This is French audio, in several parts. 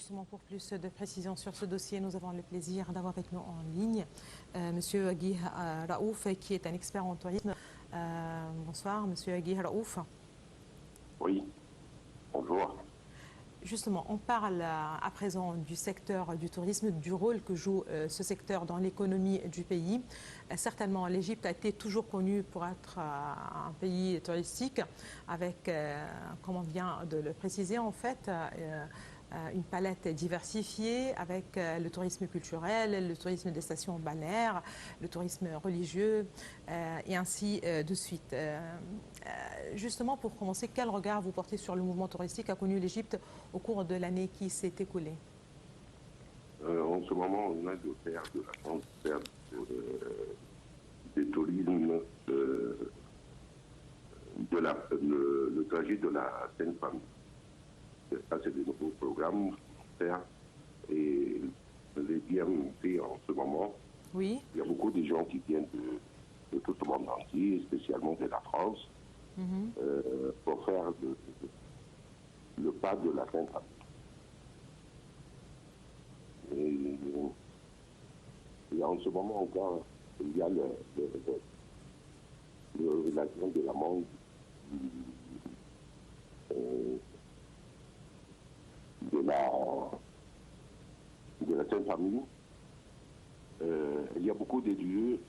justement, pour plus de précisions sur ce dossier, nous avons le plaisir d'avoir avec nous en ligne Monsieur Guy Raouf, qui est un expert en tourisme. Bonsoir, Monsieur Guy Raouf. Oui, bonjour. Justement, on parle à présent du secteur du tourisme, du rôle que joue ce secteur dans l'économie du pays. Certainement, l'Égypte a été toujours connue pour être un pays touristique avec, comme on vient de le préciser, en fait, une palette diversifiée avec le tourisme culturel, le tourisme des stations balnéaires, le tourisme religieux et ainsi de suite. Justement, pour commencer, quel regard vous portez sur le mouvement touristique qu'a connu l'Égypte au cours de l'année qui s'est écoulée? En ce moment, on a de faire de la transfert du tourisme, le trajet de la Seine-Famille. Ça, c'est des nouveaux programmes faire et les bien fait en ce moment. Oui. Il y a beaucoup de gens qui viennent de tout le monde entier, spécialement de la France, pour faire le pas de la Seine-Famille. Et en ce moment encore, il y a l'action de la manque de la Sainte-Famille. Il y a beaucoup de lieux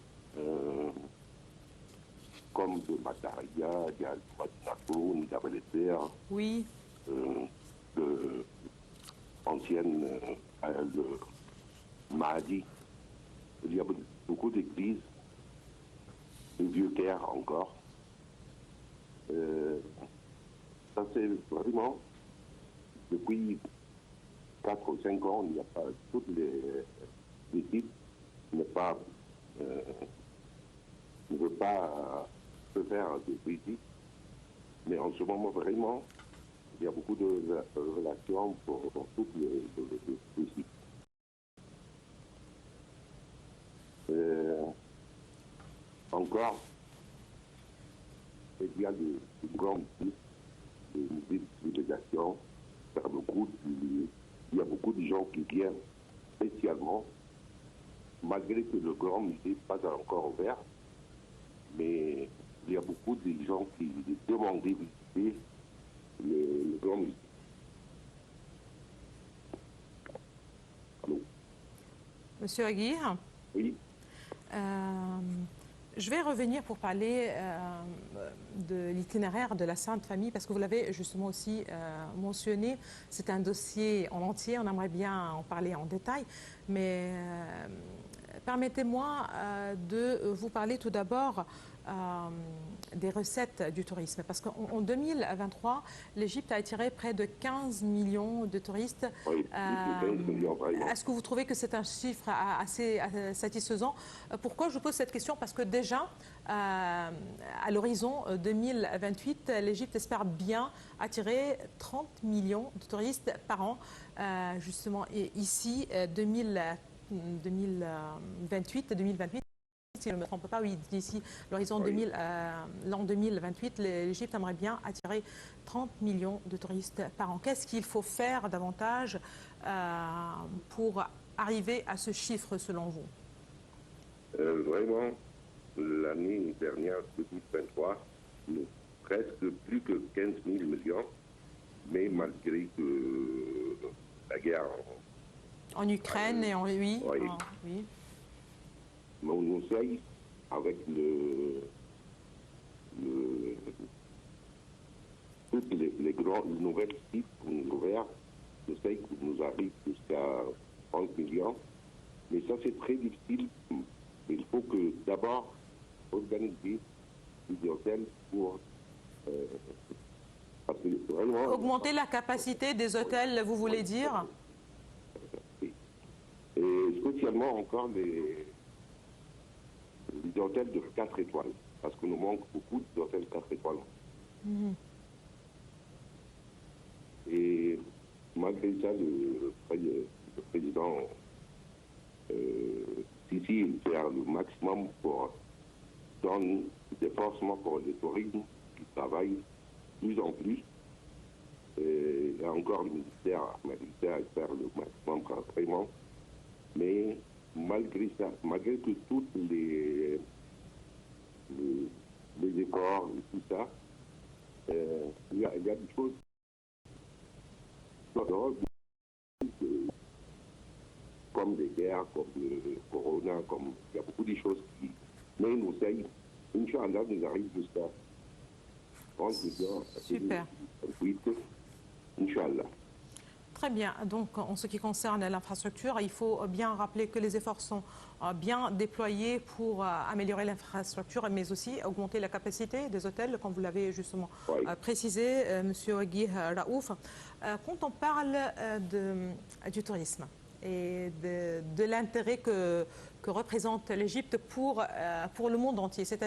comme de Mataria, il y a Matinato, Nidabeleter, oui. Ancienne, le Mahdi. Il y a beaucoup d'églises, de vieux terres encore. Ça c'est vraiment, depuis 4 ou 5 ans, il n'y a pas, toutes les types ne veulent pas se faire des visites, mais en ce moment vraiment, il y a beaucoup de relations pour toutes les sites. Encore, il y a des grandes sites, des civilisations, il y a beaucoup de gens qui viennent spécialement, malgré que le grand musée n'est pas encore ouvert, mais il y a beaucoup de gens qui demandent de visiter le grand musée. Allô? Monsieur Aguirre? Oui. Je vais revenir pour parler de l'itinéraire de la Sainte Famille, parce que vous l'avez justement aussi mentionné. C'est un dossier en entier, on aimerait bien en parler en détail, mais permettez-moi de vous parler tout d'abord des recettes du tourisme, parce qu'en 2023, l'Égypte a attiré près de 15 millions de touristes. Oui, 15 millions, est-ce que vous trouvez que c'est un chiffre assez satisfaisant? Pourquoi je pose cette question? Parce que déjà, à l'horizon 2028, l'Égypte espère bien attirer 30 millions de touristes par an. Justement, et ici, 2028, si je ne me trompe pas, oui, d'ici l'horizon l'an 2028, l'Égypte aimerait bien attirer 30 millions de touristes par an. Qu'est-ce qu'il faut faire davantage pour arriver à ce chiffre selon vous? Vraiment, l'année dernière, 2023, presque plus que 15 000 millions, mais malgré que la guerre en Ukraine et en oui. Oui. Mais on essaye avec toutes les grandes nouvelles sites qu'on nous ouvert, on essaye qu'on nous arrive jusqu'à 30 millions. Mais ça, c'est très difficile. Il faut que d'abord organiser des hôtels pour parce que vraiment, augmenter la capacité des hôtels, vous voulez dire? Et spécialement encore les hôtels de 4 étoiles, parce qu'il nous manque beaucoup d'hôtels 4 étoiles. Et malgré ça, le président Sisi fait le maximum pour donner des forcements pour le tourisme qui travaille de plus en plus. Il y a encore le ministère à faire le maximum vraiment. Mais malgré ça, malgré que tous les efforts et tout ça, il y a des choses comme des guerres, comme le corona, comme il y a beaucoup de choses qui. Mais nous essayons, Inch'Allah, nous arrivent jusqu'à 30 millions. Super. Inch'Allah. Très bien. Donc, en ce qui concerne l'infrastructure, il faut bien rappeler que les efforts sont bien déployés pour améliorer l'infrastructure, mais aussi augmenter la capacité des hôtels, comme vous l'avez justement précisé, Monsieur Guy Raouf. Quand on parle du tourisme et de l'intérêt que représente l'Égypte pour le monde entier, c'est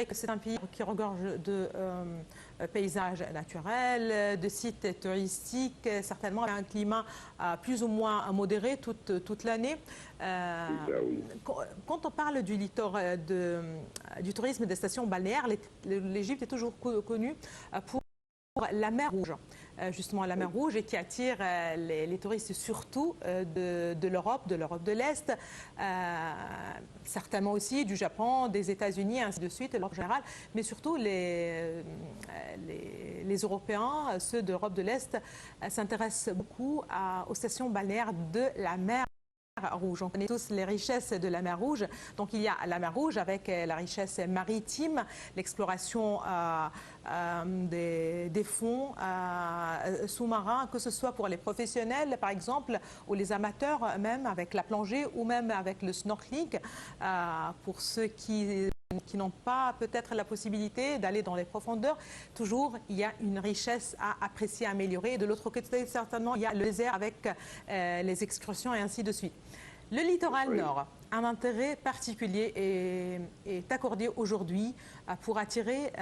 que c'est un pays qui regorge de paysages naturels, de sites touristiques, certainement un climat plus ou moins modéré toute l'année. Quand on parle du littoral, du tourisme des stations balnéaires, l'Égypte est toujours connue pour la mer Rouge, justement la mer Rouge, et qui attire les touristes surtout de l'Europe de l'Est, certainement aussi du Japon, des États-Unis, ainsi de suite, l'Europe générale, mais surtout les Européens, ceux d'Europe de l'Est, s'intéressent beaucoup aux stations balnéaires de la mer Rouge. On connaît tous les richesses de la mer Rouge. Donc il y a la mer Rouge avec la richesse maritime, l'exploration des fonds sous-marins, que ce soit pour les professionnels par exemple, ou les amateurs même avec la plongée ou même avec le snorkeling, pour ceux qui n'ont pas peut-être la possibilité d'aller dans les profondeurs. Toujours, il y a une richesse à apprécier, à améliorer. Et de l'autre côté, certainement, il y a le désert avec les excursions et ainsi de suite. Le littoral nord, un intérêt particulier est accordé aujourd'hui pour attirer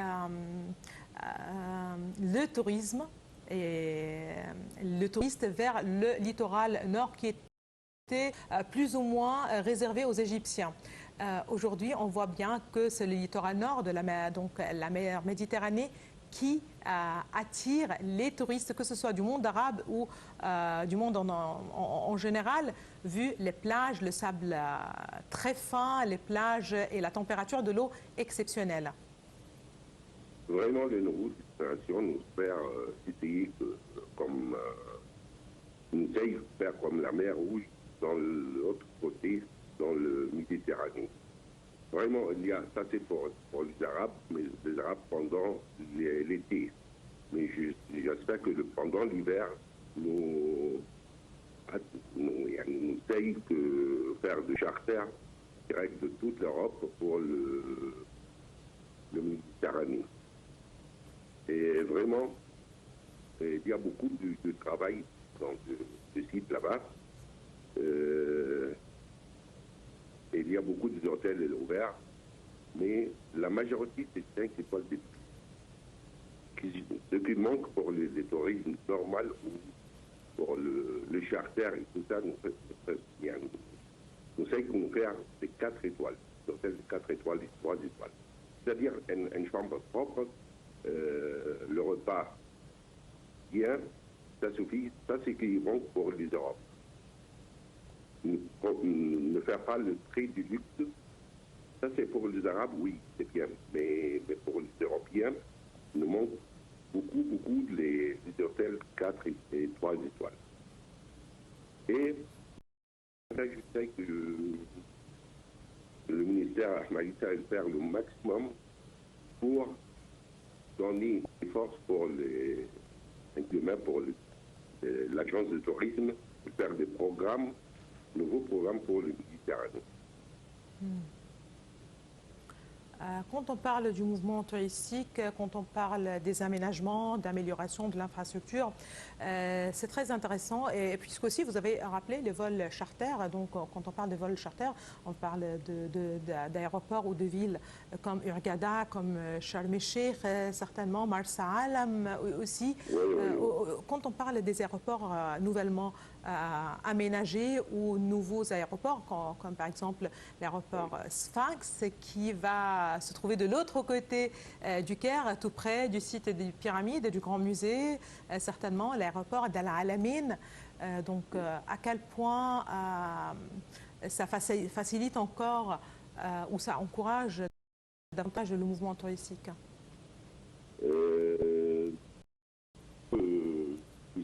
le tourisme et le touriste vers le littoral nord qui était plus ou moins réservé aux Égyptiens. Aujourd'hui, on voit bien que c'est le littoral nord de la mer, donc la mer Méditerranée, qui attire les touristes, que ce soit du monde arabe ou du monde en général, vu les plages, le sable très fin, les plages et la température de l'eau exceptionnelle. Vraiment, les nouveaux destinations nous faire essayer comme nous essayent de faire comme la mer Rouge dans l'autre côté, dans le Méditerranée. Vraiment, il y a, ça c'est pour les Arabes, mais les Arabes pendant l'été. Mais j'espère que pendant l'hiver, nous essayons de faire de charter direct de toute l'Europe pour le Méditerranée. Et vraiment, il y a beaucoup de travail dans ce site là-bas. Il y a beaucoup d'hôtels ouverts, mais la majorité c'est 5 étoiles de plus. Ce qui manque pour les tourismes normaux ou pour le charter et tout ça, nous savons qu'on fait des 4 étoiles, des hôtels de 4 étoiles et 3 étoiles. C'est-à-dire une chambre propre, le repas bien, ça suffit, ça c'est ce qui manque pour les Europes. Ne faire pas le prix du luxe, ça c'est pour les Arabes, oui, c'est bien, mais pour les Européens, il nous manque beaucoup les hôtels 4 et 3 étoiles. Et je sais que le ministère Ahmadita va faire le maximum pour donner des forces pour l'agence de tourisme, de faire des programmes, nouveau programme pour le Méditerranée. Quand on parle du mouvement touristique, quand on parle des aménagements, d'amélioration de l'infrastructure, c'est très intéressant. Et puisque aussi vous avez rappelé les vols charters, donc quand on parle de vols charters, on parle d'aéroports ou de villes comme Hurghada, comme Sharm el-Sheikh, certainement, Marsa Alam aussi. Oui. Quand on parle des aéroports nouvellement aménagés ou nouveaux aéroports, comme par exemple l'aéroport Sphinx, qui va se trouver de l'autre côté du Caire, tout près du site des pyramides, du Grand Musée, certainement l'aéroport d'Al Alamein. Donc, à quel point ça facilite encore ou ça encourage davantage le mouvement touristique? Le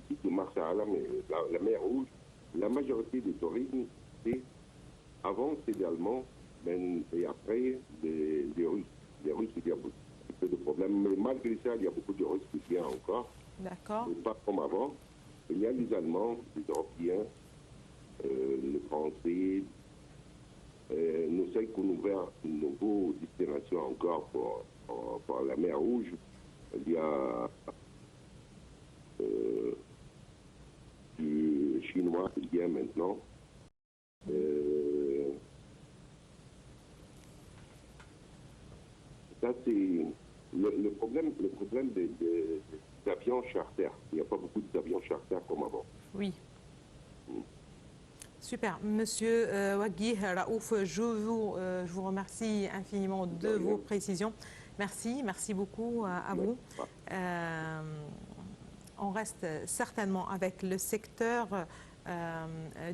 site de Marsa Alam, la mer Rouge, la majorité des tourismes, c'est avant c'est des Allemands, et après des Russes. Les Russes, il y a beaucoup de problèmes, mais malgré ça, il y a beaucoup de Russes qui viennent encore. D'accord. Pas comme avant. Il y a les Allemands, les Européens, les Français. Nous savons qu'on a ouvert une nouvelle destination encore pour la mer Rouge. Il y a du chinois qui vient maintenant. Ça, c'est le problème des avions charter. Il n'y a pas beaucoup d'avions charter comme avant. Oui. Super. Monsieur Waghi Raouf, je vous remercie infiniment de vos précisions. Merci beaucoup à vous. On reste certainement avec le secteur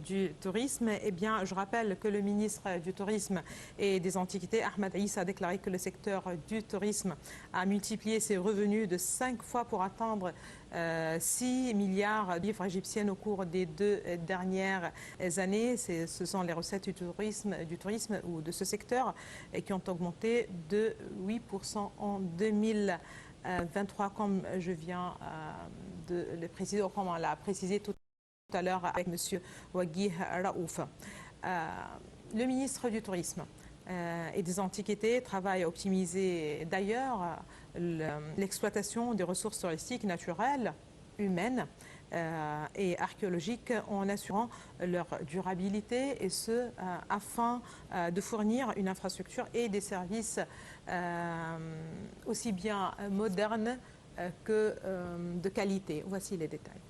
du tourisme. Eh bien, je rappelle que le ministre du Tourisme et des Antiquités, Ahmed Aïssa, a déclaré que le secteur du tourisme a multiplié ses revenus de 5 fois pour atteindre 6 milliards de livres égyptiennes au cours des 2 dernières années. Ce sont les recettes du tourisme ou de ce secteur qui ont augmenté de 8% en 2023, comme je viens de le préciser, comme on l'a précisé tout à l'heure avec M. Waghi Raouf. Le ministre du Tourisme et des Antiquités travaille à optimiser d'ailleurs l'exploitation des ressources touristiques naturelles, humaines et archéologiques en assurant leur durabilité, et ce afin de fournir une infrastructure et des services aussi bien modernes que de qualité. Voici les détails.